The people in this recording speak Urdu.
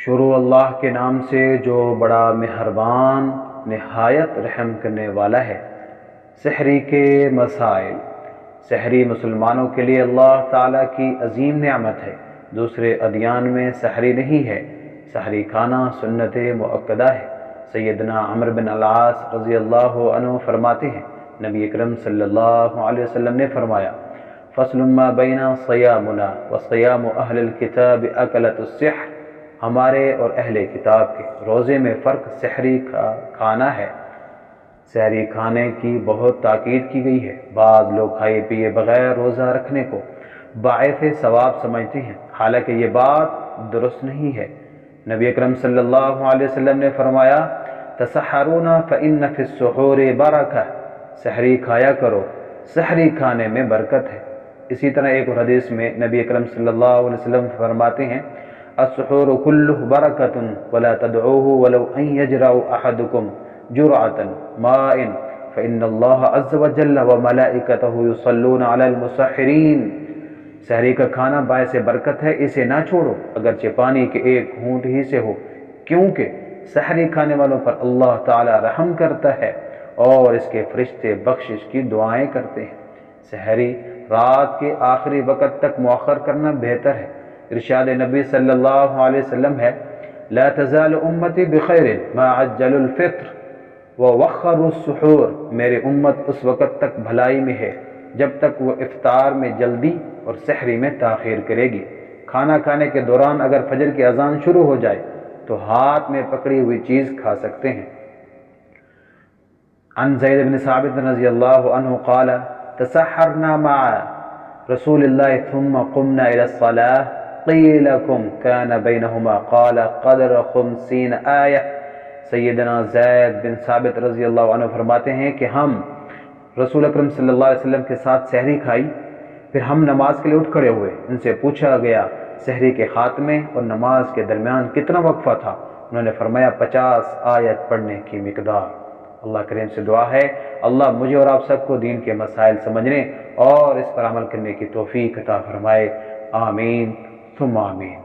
شروع اللہ کے نام سے جو بڑا مہربان نہایت رحم کرنے والا ہے۔ سحری کے مسائل۔ سحری مسلمانوں کے لیے اللہ تعالیٰ کی عظیم نعمت ہے۔ دوسرے ادیان میں سحری نہیں ہے۔ سحری کھانا سنت مؤکدہ ہے۔ سیدنا عمرو بن العاص رضی اللہ عنہ فرماتے ہیں، نبی اکرم صلی اللہ علیہ وسلم نے فرمایا، فصل ما بین صیامنا وصیام اہل الکتاب اکلۃ السحر، ہمارے اور اہل کتاب کے روزے میں فرق سحری کھانا ہے۔ سحری کھانے کی بہت تاکید کی گئی ہے۔ بعض لوگ کھائے پیے بغیر روزہ رکھنے کو باعث ثواب سمجھتے ہیں، حالانکہ یہ بات درست نہیں ہے۔ نبی اکرم صلی اللہ علیہ وسلم نے فرمایا، تسحرون فإن فی السحور برکہ، سحری کھایا کرو، سحری کھانے میں برکت ہے۔ اسی طرح ایک اور حدیث میں نبی اکرم صلی اللہ علیہ وسلم فرماتے ہیں، السحور کلہ برکۃ ولا تدعوه ولو ان یجرع احدکم جرعۃ ماء فإن اللہ عز وجل وملائکتہ یصلون علی المسحرین، سحری کا کھانا باعث برکت ہے، اسے نہ چھوڑو اگرچہ پانی کے ایک گھونٹ ہی سے ہو، کیونکہ سحری کھانے والوں پر اللہ تعالی رحم کرتا ہے اور اس کے فرشتے بخشش کی دعائیں کرتے ہیں۔ سحری رات کے آخری وقت تک مؤخر کرنا بہتر ہے۔ ارشاد نبی صلی اللہ علیہ وسلم ہے، لا تزال امتی بخیر ما عجل الفطر ووخر السحور، میری امت اس وقت تک بھلائی میں ہے جب تک وہ افطار میں جلدی اور سحری میں تاخیر کرے گی۔ کھانا کھانے کے دوران اگر فجر کی اذان شروع ہو جائے تو ہاتھ میں پکڑی ہوئی چیز کھا سکتے ہیں۔ عن زید بن ثابت رضی اللہ عنہ قال تسحرنا مع رسول اللہ ثم قمنا الى الصلاة قیل کم کان بینہما قال قدر 50 آیہ۔ سیدنا زید بن ثابت رضی اللہ عنہ فرماتے ہیں کہ ہم رسول اکرم صلی اللہ علیہ وسلم کے ساتھ سحری کھائی، پھر ہم نماز کے لیے اٹھ کھڑے ہوئے۔ ان سے پوچھا گیا سحری کے خاتمے اور نماز کے درمیان کتنا وقفہ تھا؟ انہوں نے فرمایا 50 آیت پڑھنے کی مقدار۔ اللہ کریم سے دعا ہے اللہ مجھے اور آپ سب کو دین کے مسائل سمجھنے اور اس پر عمل کرنے کی توفیق عطا فرمائے، آمین ثم آمین۔